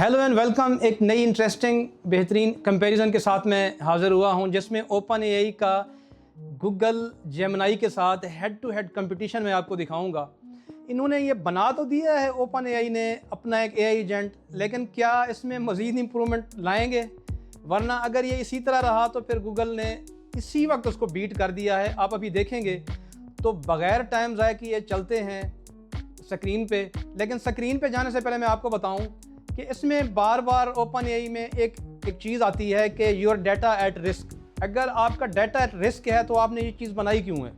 Hello and welcome. एक नई interesting बेहतरीन कंपैरिजन के साथ मैं हाज़िर हुआ हूं, जिसमें ओपन एआई का गूगल जेमिनी के साथ हेड टू हेड कंपटीशन में आपको दिखाऊंगा। इन्होंने ये बना तो दिया है ओपन एआई ने अपना एक एआई एजेंट, लेकिन क्या इसमें मज़ीद इम्प्रूवमेंट लाएंगे? वरना अगर ये इसी तरह रहा तो फिर गूगल ने इसी वक्त उसको बीट कर दिया है। आप अभी देखेंगे तो बग़ैर टाइम ज़ाय कि ये चलते हैं स्क्रीन पे। लेकिन स्क्रीन पे जाने से पहले मैं आपको बताऊं कि इसमें बार बार ओपन एआई में एक चीज़ आती है कि योर डाटा एट रिस्क। अगर आपका डाटा एट रिस्क है तो आपने ये चीज़ बनाई क्यों है?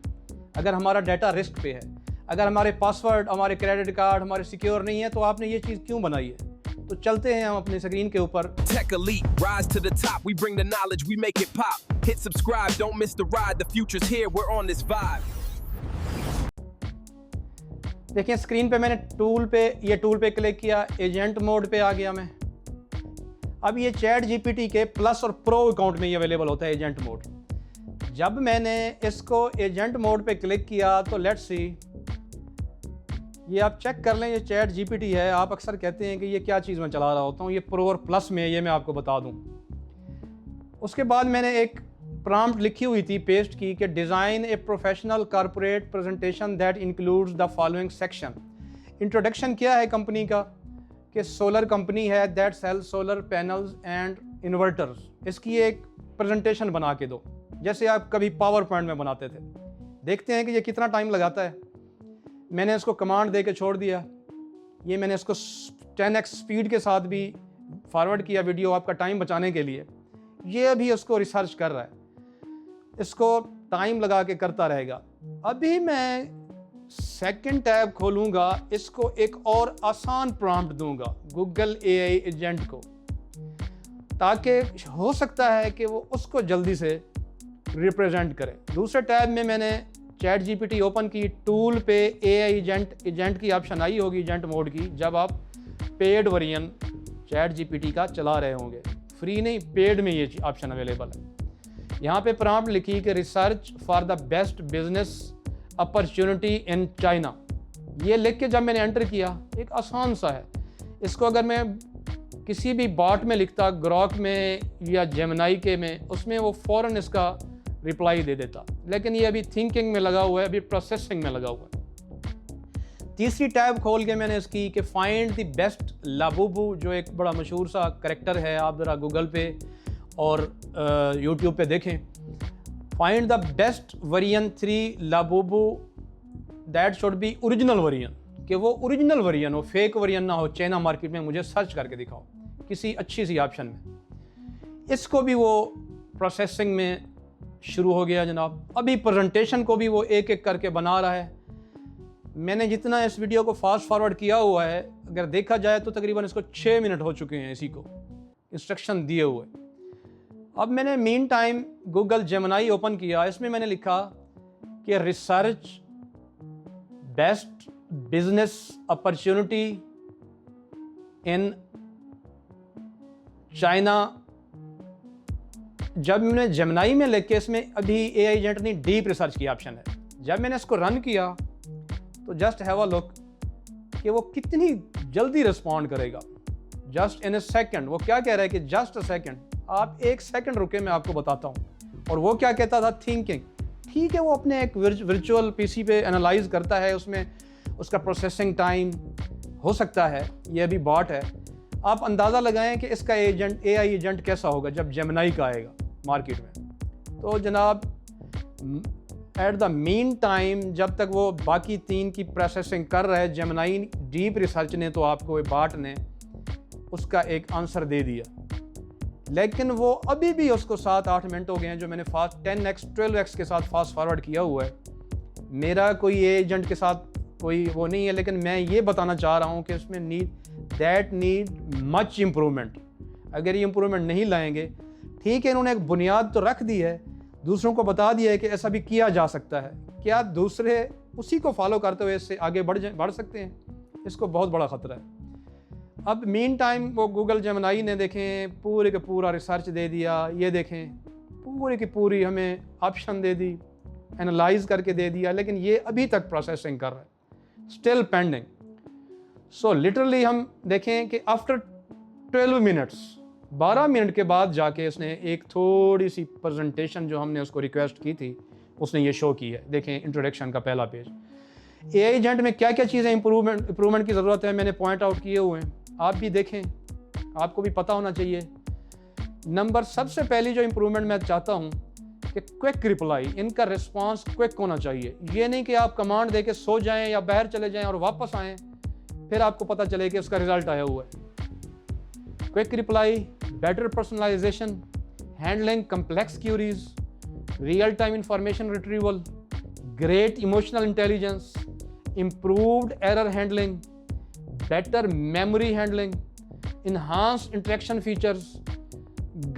अगर हमारा डाटा रिस्क पे है, अगर हमारे पासवर्ड, हमारे क्रेडिट कार्ड हमारे सिक्योर नहीं है, तो आपने ये चीज़ क्यों बनाई है? तो चलते हैं हम अपने स्क्रीन के ऊपर। Tech elite, rise to the top. We bring the knowledge, we make it pop. Hit subscribe, don't miss the ride. The future's here, we're on this vibe. देखिए स्क्रीन पे मैंने टूल पे क्लिक किया, agent mode पे आ गया मैं। अब ये चैट जीपीटी के प्लस और प्रो अकाउंट में ये अवेलेबल होता है एजेंट मोड। जब मैंने इसको एजेंट मोड पे क्लिक किया तो लेट्स सी, ये आप चेक कर लें, ये चैट जीपीटी है। आप अक्सर कहते हैं कि ये क्या चीज़ मैं चला रहा होता हूँ, ये प्रो और प्लस में, ये मैं आपको बता दूँ। उसके बाद मैंने एक प्रॉम्प्ट लिखी हुई थी, पेस्ट की, कि design a professional corporate presentation that includes the following section. Introduction क्या है कंपनी का, कि सोलर कंपनी है that sell solar panels and inverters. इसकी एक प्रेजेंटेशन बना के दो, जैसे आप कभी पावर पॉइंट में बनाते थे। देखते हैं कि ये कितना टाइम लगाता है। मैंने इसको कमांड दे के छोड़ दिया। ये मैंने इसको 10x स्पीड के साथ भी फॉरवर्ड किया वीडियो आपका टाइम बचाने के लिए। ये अभी उसको रिसर्च कर रहा है, इसको टाइम लगा के करता रहेगा। अभी मैं सेकंड टैब खोलूंगा, इसको एक और आसान प्रॉम्प्ट दूंगा गूगल एआई एजेंट को, ताकि हो सकता है कि वो उसको जल्दी से रिप्रेजेंट करे। दूसरे टैब में मैंने चैट जीपीटी ओपन की, टूल पे एआई एजेंट की ऑप्शन आई होगी, एजेंट मोड की, जब आप पेड वर्जन चैट जीपीटी का चला रहे होंगे। फ्री नहीं, पेड में ये ऑप्शन अवेलेबल है। यहाँ पे प्रॉम्प्ट लिखी कि research for the best business opportunity in China. ये लिख के जब मैंने एंटर किया, एक आसान सा है। इसको अगर मैं किसी भी बॉट में लिखता, ग्रॉक में या जेमिनी के में, उसमें वो फ़ौरन इसका रिप्लाई दे देता। लेकिन ये अभी थिंकिंग में लगा हुआ है, अभी प्रोसेसिंग में लगा हुआ है। तीसरी टैब खोल के मैंने इसकी कि फाइंड द बेस्ट लाबूबू, जो एक बड़ा मशहूर सा करेक्टर है। आप ज़रा गूगल पे और यूट्यूब पे देखें, find the best version 3 Labubu that should be original version, कि वो ओरिजिनल वर्जन हो, फेक वर्जन ना हो। चाइना मार्केट में मुझे सर्च करके दिखाओ किसी अच्छी सी ऑप्शन में। इसको भी वो प्रोसेसिंग में शुरू हो गया जनाब। अभी प्रेजेंटेशन को भी वो एक एक करके बना रहा है। मैंने जितना इस वीडियो को फास्ट फॉरवर्ड किया हुआ है, अगर देखा जाए तो तकरीबन इसको 6 मिनट हो चुके हैं इसी को इंस्ट्रक्शन दिए हुए। अब मैंने mean time Google Gemini open किया, इसमें मैंने लिखा कि research best business opportunity in China. जब मैंने जेमिनी में लिख के, इसमें अभी एआई एजेंट ने डीप रिसर्च की ऑप्शन है। जब मैंने इसको रन किया तो जस्ट हैव अ लुक कि वो कितनी जल्दी रिस्पॉन्ड करेगा। Just in A second. वो क्या कह रहा है कि जस्ट अ सेकेंड, आप एक सेकंड रुके, मैं आपको बताता हूँ। और वो क्या कहता था, थिंकिंग। ठीक है, वो अपने एक वर्चुअल पीसी पे एनालाइज करता है, उसमें उसका प्रोसेसिंग टाइम हो सकता है, ये अभी बॉट है। आप अंदाज़ा लगाएं कि इसका एआई एजेंट कैसा होगा जब जेमिनी का आएगा मार्केट में। तो जनाब एट द मीन टाइम, जब तक वो बाकी 3 की प्रोसेसिंग कर रहा है, जेमिनी डीप रिसर्च ने तो आपको बॉट ने उसका एक आंसर दे दिया। लेकिन वो अभी भी उसको 7-8 मिनट हो गए हैं, जो मैंने फास्ट 10x 12x के साथ फास्ट फॉरवर्ड किया हुआ है। मेरा कोई एजेंट के साथ कोई वो नहीं है, लेकिन मैं ये बताना चाह रहा हूँ कि इसमें नीड मच इम्प्रूवमेंट। अगर ये इम्प्रूवमेंट नहीं लाएंगे, ठीक है, इन्होंने एक बुनियाद तो रख दी है, दूसरों को बता दिया है कि ऐसा भी किया जा सकता है। क्या दूसरे उसी को फॉलो करते हुए इससे आगे बढ़ सकते हैं? इसको बहुत बड़ा ख़तरा है। अब मीन टाइम वो गूगल जेमिनी ने देखें पूरे का पूरा रिसर्च दे दिया। ये देखें पूरी की पूरी हमें ऑप्शन दे दी, एनालाइज करके दे दिया, लेकिन ये अभी तक प्रोसेसिंग कर रहा है, स्टिल पेंडिंग। सो लिटरली हम देखें कि आफ्टर 12 मिनट्स, 12 मिनट के बाद जाके उसने एक थोड़ी सी प्रेजेंटेशन जो हमने उसको रिक्वेस्ट की थी उसने ये शो की है। देखें इंट्रोडक्शन का पहला पेज। एआई एजेंट में क्या क्या चीज़ें इंप्रूवमेंट की ज़रूरत है मैंने पॉइंट आउट किए हुए हैं, आप भी देखें, आपको भी पता होना चाहिए। नंबर सबसे पहली जो इंप्रूवमेंट मैं चाहता हूँ कि क्विक रिप्लाई, इनका रिस्पांस क्विक होना चाहिए। ये नहीं कि आप कमांड दे के सो जाएं या बाहर चले जाएं और वापस आएं फिर आपको पता चले कि उसका रिजल्ट आया हुआ है। Quick reply, better personalisation, handling complex queries, real time information retrieval, great emotional intelligence, improved error handling, better memory handling, enhanced interaction features,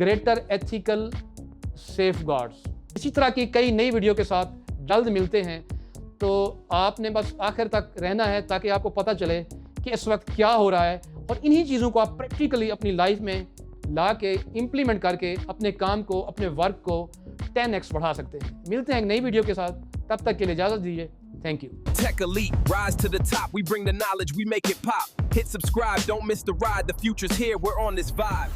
greater ethical safeguards। इसी तरह की कई नई वीडियो के साथ जल्द मिलते हैं। तो आपने बस आखिर तक रहना है ताकि आपको पता चले कि इस वक्त क्या हो रहा है और इन्हीं चीज़ों को आप प्रैक्टिकली अपनी लाइफ में ला के इम्प्लीमेंट करके अपने काम को, अपने वर्क को 10x बढ़ा सकते हैं। मिलते हैं एक नई वीडियो के साथ, तब तक के लिए इजाज़त दीजिए। Thank you. Tech Elite, rise to the top. We bring the knowledge, we make it pop. Hit subscribe, don't miss the ride. The future's here, we're on this vibe.